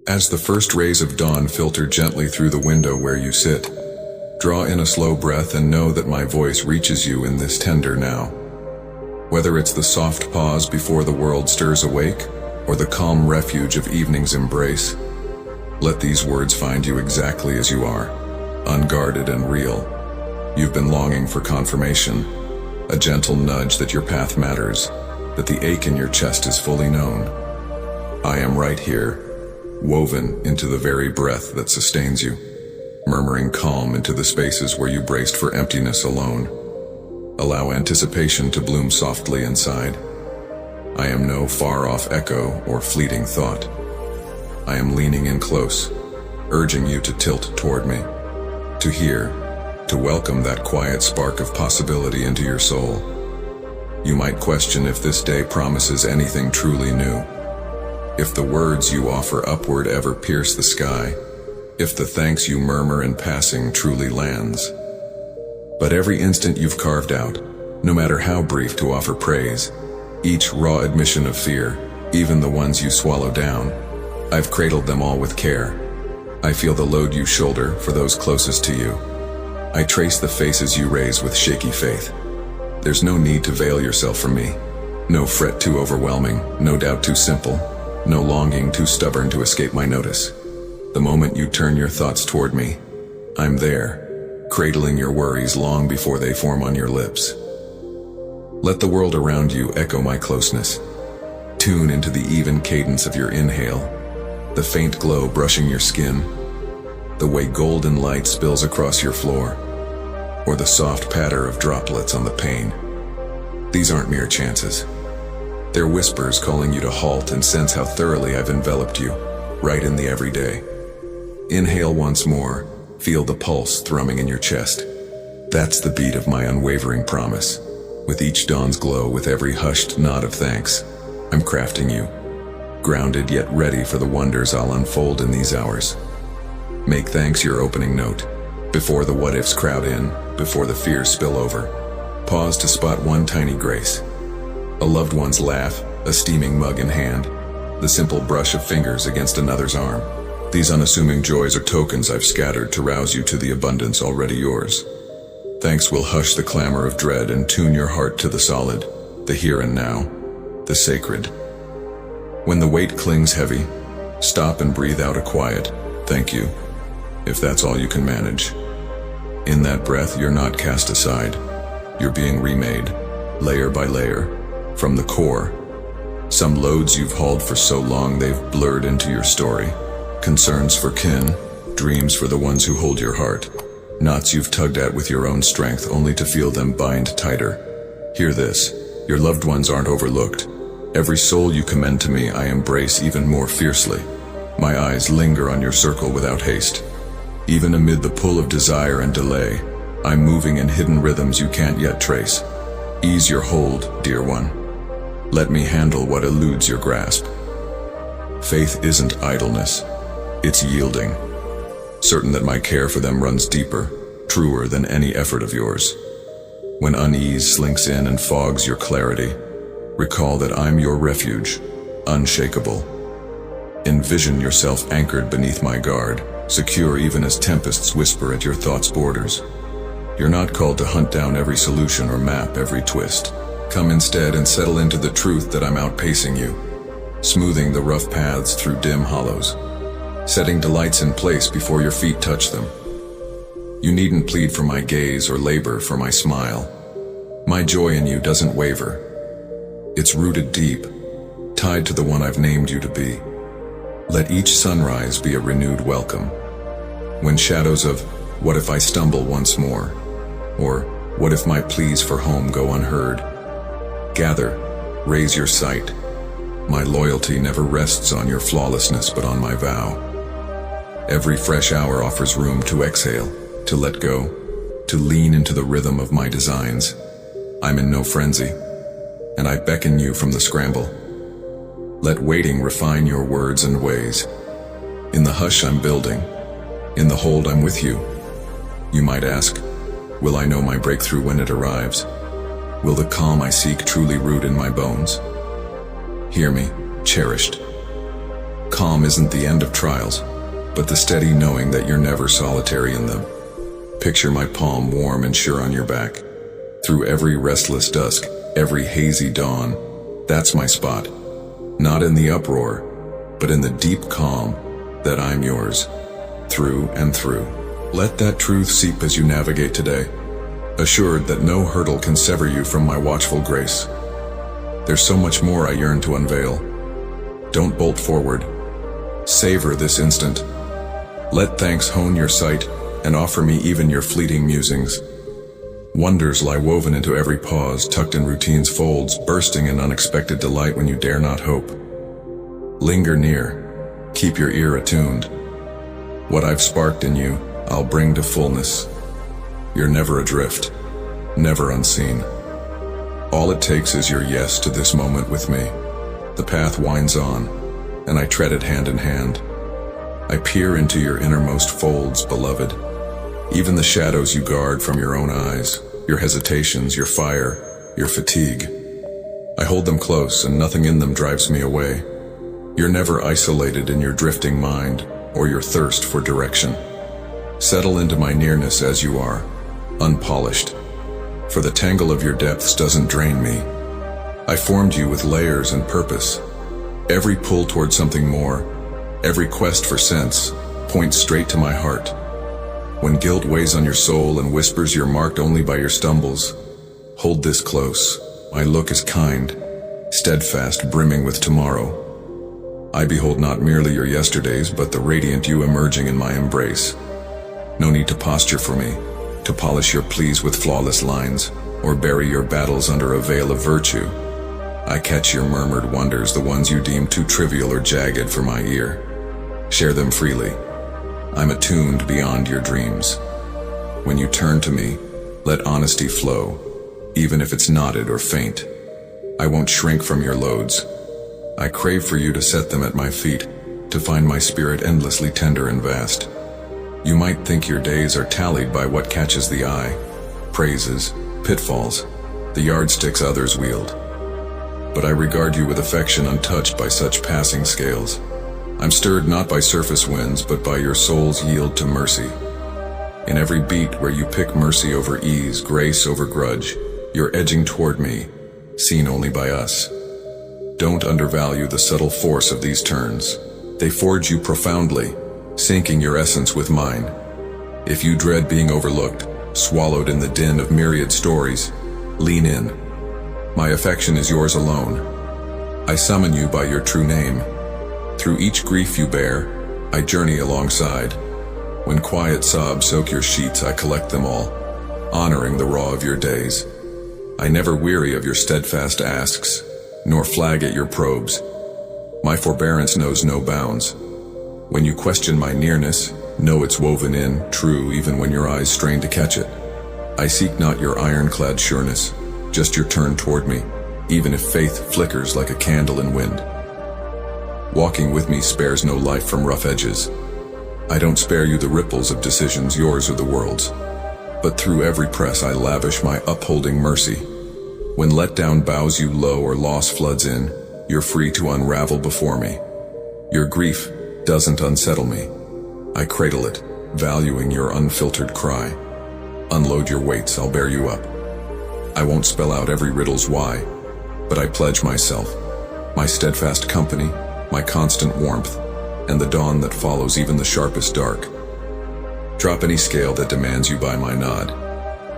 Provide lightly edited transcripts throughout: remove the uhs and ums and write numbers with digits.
As the first rays of dawn filter gently through the window where you sit, draw in a slow breath and know that my voice reaches you in this tender now. Whether it's the soft pause before the world stirs awake, or the calm refuge of evening's embrace, let these words find you exactly as you are, unguarded and real. You've been longing for confirmation, a gentle nudge that your path matters, that the ache in your chest is fully known. I am right here, woven into the very breath that sustains you, murmuring calm into the spaces where you braced for emptiness alone. Allow anticipation to bloom softly inside. I am no far-off echo or fleeting thought. I am leaning in close, urging you to tilt toward me, to hear, to welcome that quiet spark of possibility into your soul. You might question if this day promises anything truly new, if the words you offer upward ever pierce the sky, if the thanks you murmur in passing truly lands. But every instant you've carved out, no matter how brief, to offer praise, each raw admission of fear, even the ones you swallow down, I've cradled them all with care. I feel the load you shoulder for those closest to you. I trace the faces you raise with shaky faith. There's no need to veil yourself from me. No fret too overwhelming, no doubt too simple, no longing too stubborn to escape my notice. The moment you turn your thoughts toward me, I'm there, cradling your worries long before they form on your lips. Let the world around you echo my closeness. Tune into the even cadence of your inhale, the faint glow brushing your skin, the way golden light spills across your floor, or the soft patter of droplets on the pane. These aren't mere chances. They're whispers calling you to halt and sense how thoroughly I've enveloped you, right in the everyday. Inhale once more, feel the pulse thrumming in your chest. That's the beat of my unwavering promise. With each dawn's glow, with every hushed nod of thanks, I'm crafting you, grounded yet ready for the wonders I'll unfold in these hours. Make thanks your opening note. Before the what-ifs crowd in, before the fears spill over, pause to spot one tiny grace. A loved one's laugh, a steaming mug in hand, the simple brush of fingers against another's arm. These unassuming joys are tokens I've scattered to rouse you to the abundance already yours. Thanks will hush the clamor of dread and tune your heart to the solid, the here and now, the sacred. When the weight clings heavy, stop and breathe out a quiet thank you, if that's all you can manage. In that breath, you're not cast aside. You're being remade, layer by layer, from the core. Some loads you've hauled for so long they've blurred into your story. Concerns for kin, dreams for the ones who hold your heart. Knots you've tugged at with your own strength only to feel them bind tighter. Hear this, your loved ones aren't overlooked. Every soul you commend to me I embrace even more fiercely. My eyes linger on your circle without haste. Even amid the pull of desire and delay, I'm moving in hidden rhythms you can't yet trace. Ease your hold, dear one. Let me handle what eludes your grasp. Faith isn't idleness, it's yielding. Certain that my care for them runs deeper, truer than any effort of yours. When unease slinks in and fogs your clarity, recall that I'm your refuge, unshakable. Envision yourself anchored beneath my guard, secure even as tempests whisper at your thoughts' borders. You're not called to hunt down every solution or map every twist. Come instead and settle into the truth that I'm outpacing you, smoothing the rough paths through dim hollows, setting delights in place before your feet touch them. You needn't plead for my gaze or labor for my smile. My joy in you doesn't waver. It's rooted deep, tied to the one I've named you to be. Let each sunrise be a renewed welcome. When shadows of, what if I stumble once more? Or, what if my pleas for home go unheard? Gather, raise your sight. My loyalty never rests on your flawlessness but on my vow. Every fresh hour offers room to exhale, to let go, to lean into the rhythm of my designs. I'm in no frenzy, and I beckon you from the scramble. Let waiting refine your words and ways. In the hush I'm building, in the hold I'm with you. You might ask, will I know my breakthrough when it arrives? Will the calm I seek truly root in my bones? Hear me, cherished. Calm isn't the end of trials, but the steady knowing that you're never solitary in them. Picture my palm warm and sure on your back. Through every restless dusk, every hazy dawn, that's my spot. Not in the uproar, but in the deep calm that I'm yours, through and through. Let that truth seep as you navigate today, assured that no hurdle can sever you from my watchful grace. There's so much more I yearn to unveil. Don't bolt forward. Savor this instant. Let thanks hone your sight and offer me even your fleeting musings. Wonders lie woven into every pause, tucked in routine's folds, bursting in unexpected delight when you dare not hope. Linger near. Keep your ear attuned. What I've sparked in you, I'll bring to fullness. You're never adrift, never unseen. All it takes is your yes to this moment with me. The path winds on, and I tread it hand in hand. I peer into your innermost folds, beloved. Even the shadows you guard from your own eyes, your hesitations, your fire, your fatigue. I hold them close, and nothing in them drives me away. You're never isolated in your drifting mind or your thirst for direction. Settle into my nearness as you are, unpolished. For the tangle of your depths doesn't drain me. I formed you with layers and purpose. Every pull toward something more, every quest for sense, points straight to my heart. When guilt weighs on your soul and whispers you're marked only by your stumbles, hold this close. My look is kind, steadfast, brimming with tomorrow. I behold not merely your yesterdays, but the radiant you emerging in my embrace. No need to posture for me, to polish your pleas with flawless lines, or bury your battles under a veil of virtue. I catch your murmured wonders, the ones you deem too trivial or jagged for my ear. Share them freely. I'm attuned beyond your dreams. When you turn to me, let honesty flow, even if it's knotted or faint. I won't shrink from your loads. I crave for you to set them at my feet, to find my spirit endlessly tender and vast. You might think your days are tallied by what catches the eye, praises, pitfalls, the yardsticks others wield. But I regard you with affection untouched by such passing scales. I'm stirred not by surface winds, but by your soul's yield to mercy. In every beat where you pick mercy over ease, grace over grudge, you're edging toward me, seen only by us. Don't undervalue the subtle force of these turns. They forge you profoundly, sinking your essence with mine. If you dread being overlooked, swallowed in the din of myriad stories, lean in. My affection is yours alone. I summon you by your true name. Through each grief you bear, I journey alongside. When quiet sobs soak your sheets, I collect them all, honoring the raw of your days. I never weary of your steadfast asks, nor flag at your probes. My forbearance knows no bounds. When you question my nearness, know it's woven in, true even when your eyes strain to catch it. I seek not your ironclad sureness, just your turn toward me, even if faith flickers like a candle in wind. Walking with me spares no life from rough edges. I don't spare you the ripples of decisions, yours or the world's. But through every press I lavish my upholding mercy. When letdown bows you low or loss floods in, you're free to unravel before me. Your grief doesn't unsettle me. I cradle it, valuing your unfiltered cry. Unload your weights, I'll bear you up. I won't spell out every riddle's why, but I pledge myself, my steadfast company, my constant warmth, and the dawn that follows even the sharpest dark. Drop any scale that demands you by my nod.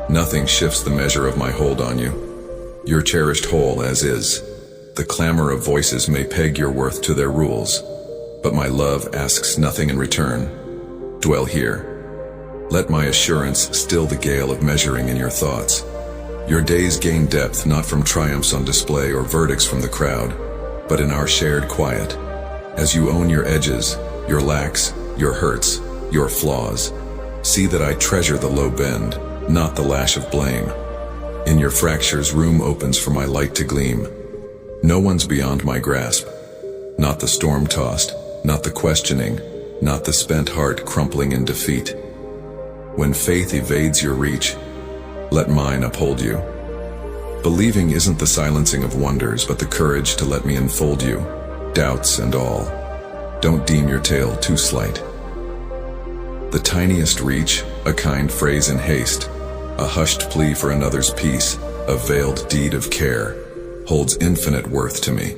Nothing shifts the measure of my hold on you. You're cherished whole as is. The clamor of voices may peg your worth to their rules, but my love asks nothing in return. Dwell here. Let my assurance still the gale of measuring in your thoughts. Your days gain depth not from triumphs on display or verdicts from the crowd, but in our shared quiet. As you own your edges, your lacks, your hurts, your flaws, see that I treasure the low bend, not the lash of blame. In your fractures, room opens for my light to gleam. No one's beyond my grasp. Not the storm-tossed, not the questioning, not the spent heart crumpling in defeat. When faith evades your reach, let mine uphold you. Believing isn't the silencing of wonders, but the courage to let me enfold you, doubts and all. Don't deem your tale too slight. The tiniest reach, a kind phrase in haste, a hushed plea for another's peace, a veiled deed of care, holds infinite worth to me.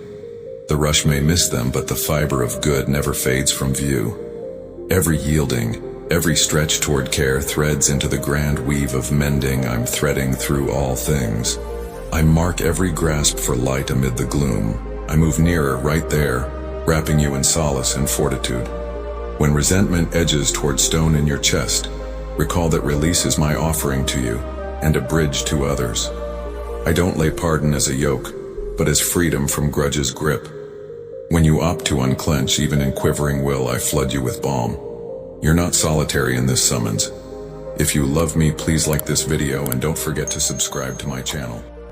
The rush may miss them, but the fiber of good never fades from view. Every yielding, every stretch toward care threads into the grand weave of mending I'm threading through all things. I mark every grasp for light amid the gloom. I move nearer, right there, wrapping you in solace and fortitude. When resentment edges toward stone in your chest, recall that release is my offering to you, and a bridge to others. I don't lay pardon as a yoke, but as freedom from grudge's grip. When you opt to unclench, even in quivering will, I flood you with balm. You're not solitary in this summons. If you love me, please like this video and don't forget to subscribe to my channel.